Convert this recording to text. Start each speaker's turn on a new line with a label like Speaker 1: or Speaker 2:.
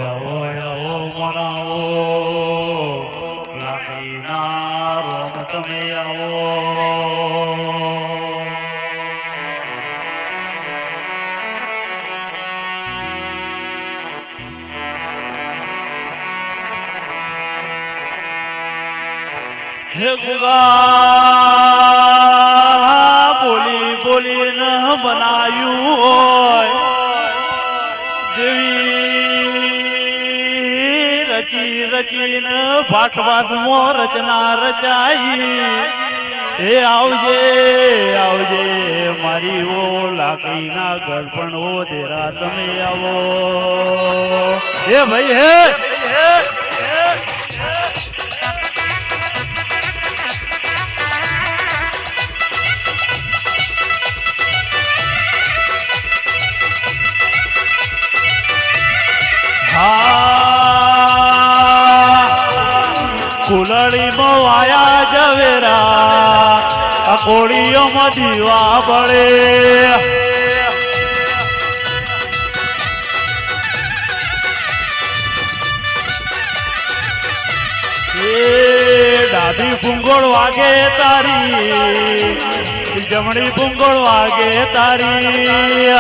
Speaker 1: આવો આવો મનાવો લાખીના રોમ તમે આવો હે ગુગા બોલી બોલીને બનાયું હોય દેવી રચી રચીને ભાટવાસમાં રચના રચાઈ એ આવજે આવજે મારી ઓ લાકડીના ગળપણ ઓ દેરા તમે આવો એ ભાઈ હે કુલડી વાયા જવેરા કોળીઓમાં દીવા બળે ડાબી ભૂંગોળ વાગે તારી જમણી ભૂંગોળ વાગે તારી